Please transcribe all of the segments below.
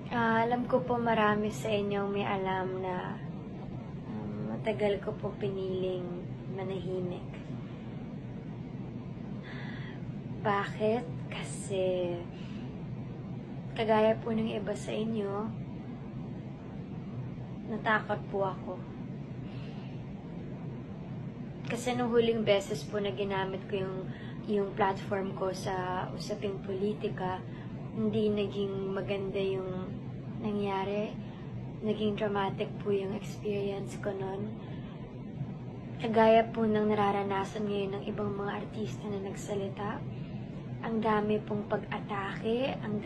Alam ko po marami sa inyong may alam na matagal ko po piniling manahimik. Bakit? Kasi kagaya po ng iba sa inyo, natakot po ako. Kasi nung huling beses po na ginamit ko yung platform ko sa usaping politika, hindi naging maganda yung nangyari. Naging dramatic po yung experience ko nun. Kagaya po ng nararanasan ngayon ng ibang mga artista na nagsalita. Ang dami pong pag-atake, ang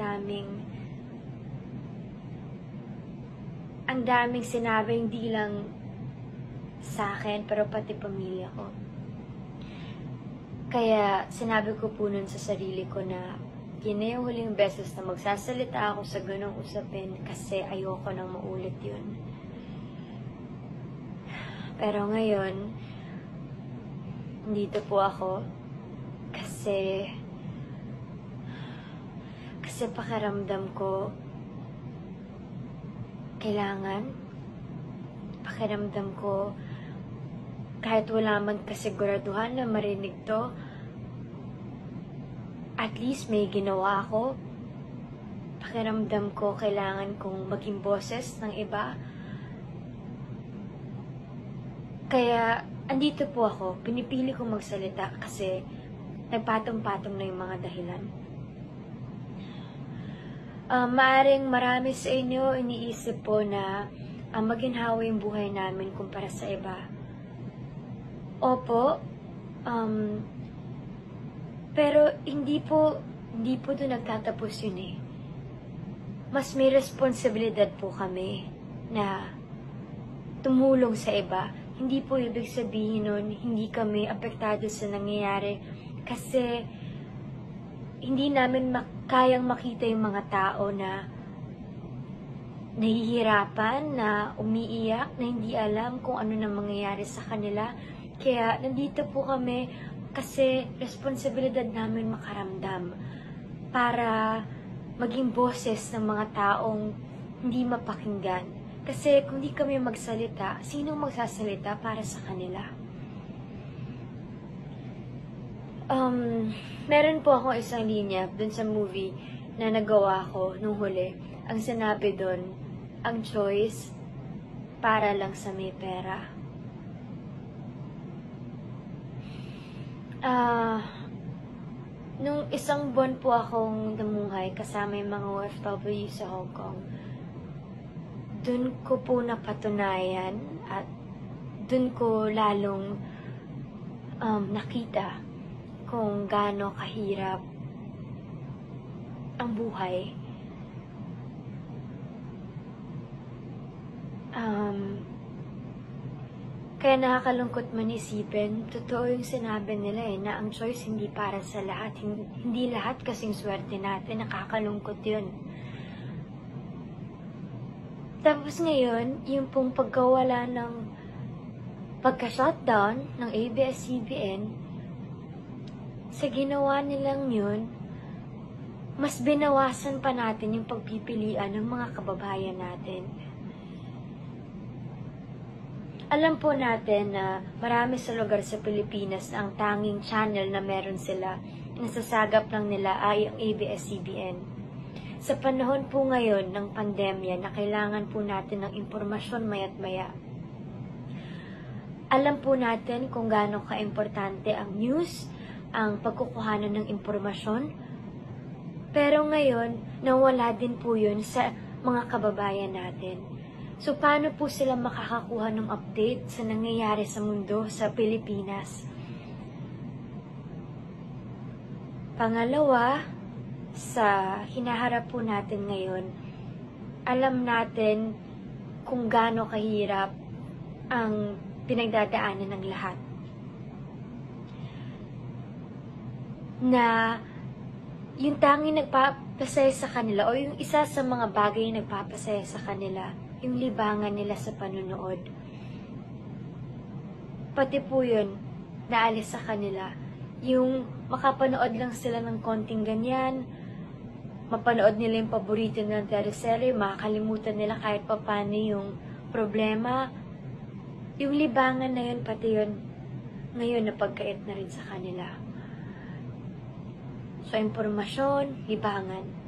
daming sinabi hindi lang sa akin, pero pati pamilya ko. Kaya sinabi ko po nun sa sarili ko na yun na yung huling beses na magsasalita ako sa ganong usapin kasi ayoko nang maulit yun. Pero ngayon, dito po ako kasi pakiramdam ko pakiramdam ko kahit wala man kasiguraduhan na marinig to, at least may ginawa ako. Pakiramdam ko kailangan kong maging boses ng iba. Kaya andito po ako, pinipili kong magsalita kasi nagpatong-patong na yung mga dahilan. Maaring marami sa inyo iniisip po na maginhawa yung buhay namin kumpara sa iba. Opo, pero hindi po doon nagtatapos yun eh. Mas may responsibilidad po kami na tumulong sa iba. Hindi po ibig sabihin nun, hindi kami apektado sa nangyayari kasi hindi namin kayang makita yung mga tao na nahihirapan, na umiiyak, na hindi alam kung ano na mangyayari sa kanila. Kaya nandito po kami kasi responsibilidad namin makaramdam para maging boses ng mga taong hindi mapakinggan. Kasi kung di kami magsalita, sinong magsasalita para sa kanila? Meron po akong isang linya dun sa movie na nagawa ko nung huli. Ang sinabi dun, ang choice para lang sa may pera. Nung isang buwan po akong namuhay kasama yung mga OFW sa Hong Kong, dun ko po napatunayan at dun ko lalong nakita kung gaano kahirap ang buhay. Kaya nakakalungkot man isipin, totoo yung sinabi nila na ang choice hindi para sa lahat. Hindi lahat kasing swerte natin, nakakalungkot yun. Tapos ngayon, yung pong pagkawala ng pagka-shutdown ng ABS-CBN, sa ginawa nilang yun, mas binawasan pa natin yung pagpipilian ng mga kababayan natin. Alam po natin na marami sa lugar sa Pilipinas na ang tanging channel na meron sila, nasasagap lang nila ay ang ABS-CBN. Sa panahon po ngayon ng pandemya na kailangan po natin ng impormasyon maya't maya, alam po natin kung gaano ka-importante ang news, ang pagkukuhanan ng impormasyon, pero ngayon, nawala din po yun sa mga kababayan natin. So, paano po sila makakakuha ng update sa nangyayari sa mundo, sa Pilipinas? Pangalawa, sa hinaharap po natin ngayon, alam natin kung gaano kahirap ang pinagdadaanan ng lahat. Na yung tanging nagpapasaya sa kanila o yung isa sa mga bagay na nagpapasaya sa kanila, yung libangan nila sa panunood. Pati po yun, naalis sa kanila. Yung makapanood lang sila ng konting ganyan, mapanood nila yung paborito ng teleserye, makakalimutan nila kahit paano yung problema. Yung libangan na yun, pati yun, ngayon napagkait na rin sa kanila. So, impormasyon, libangan.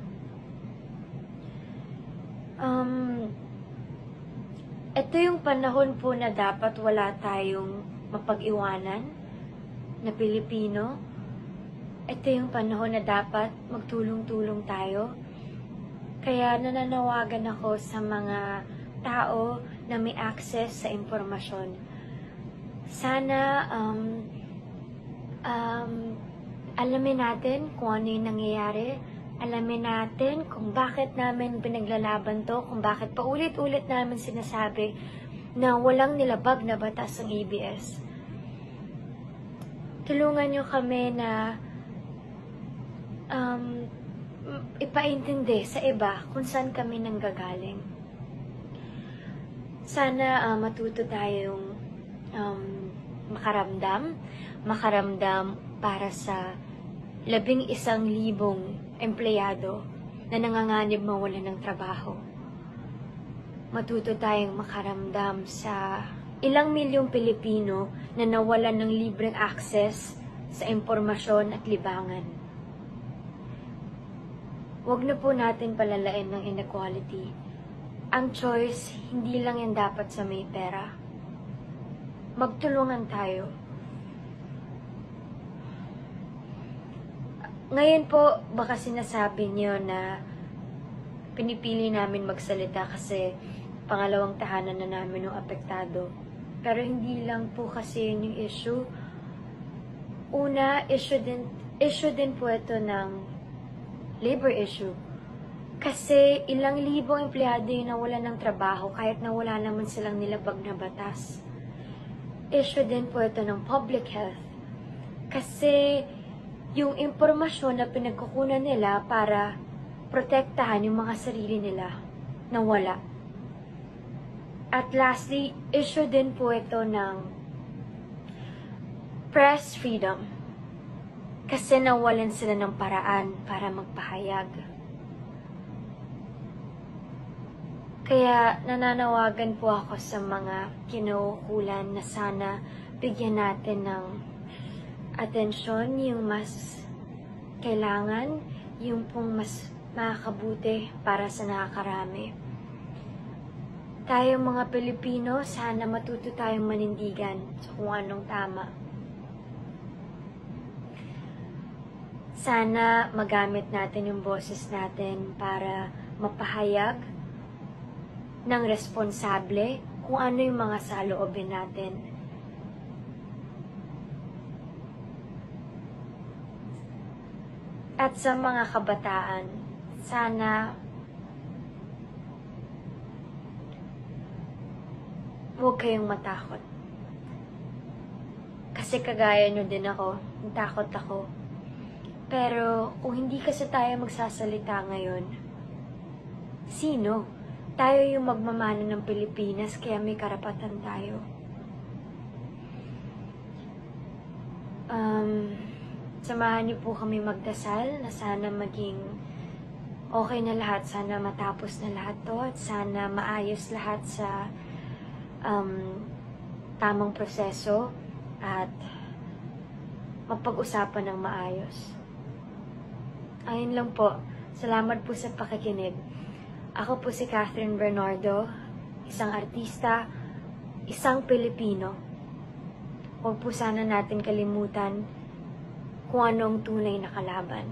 Ito yung panahon po na dapat wala tayong mapag-iwanan na Pilipino. Ito yung panahon na dapat magtulong-tulong tayo. Kaya nananawagan ako sa mga tao na may access sa impormasyon. Sana alamin natin kung ano yung nangyayari. Alamin natin kung bakit namin pinaglalaban to, kung bakit paulit-ulit namin sinasabi na walang nilabag na batas ang ABS. Tulungan nyo kami na ipaintindi sa iba kung saan kami nanggagaling. Sana matuto tayong makaramdam para sa 11,000 empleyado na nanganganib mawalan ng trabaho. Matuto tayong makaramdam sa ilang milyong Pilipino na nawalan ng libreng access sa impormasyon at libangan. Huwag na po natin palalain ng inequality. Ang choice, hindi lang yan dapat sa may pera. Magtulungan tayo. Ngayon po, baka sinasabi niyo na pinipili namin magsalita kasi pangalawang tahanan na namin ng apektado. Pero hindi lang po kasi yun yung issue. Una, issue din po ito ng labor issue. Kasi ilang libong empleyado yung nawalan ng trabaho kahit na wala naman silang nilabag na batas. Issue din po ito ng public health. Kasi yung impormasyon na pinagkukunan nila para protektahan yung mga sarili nila nawala. At lastly, issue din po ito ng press freedom. Kasi nawalan sila ng paraan para magpahayag. Kaya nananawagan po ako sa mga kinaukulan na sana bigyan natin ng atensyon yung mas kailangan, yung pong mas makakabuti para sa nakakarami. Tayong mga Pilipino, sana matuto tayong manindigan sa kung anong tama. Sana magamit natin yung boses natin para mapahayag ng responsable kung ano yung mga saloobin natin. At sa mga kabataan, sana huwag kayong matakot. Kasi kagaya nyo din ako, natakot ako. Pero kung hindi kasi tayo magsasalita ngayon, sino? Tayo yung magmamano ng Pilipinas, kaya may karapatan tayo. Samahan niyo po kami magdasal na sana maging okay na lahat, sana matapos na lahat to, at sana maayos lahat sa tamang proseso at mapag-usapan ng maayos. Ayun lang po. Salamat po sa pakikinig. Ako po si Catherine Bernardo, isang artista, isang Pilipino. Huwag po sana natin kalimutan kung anong tunay na kalaban.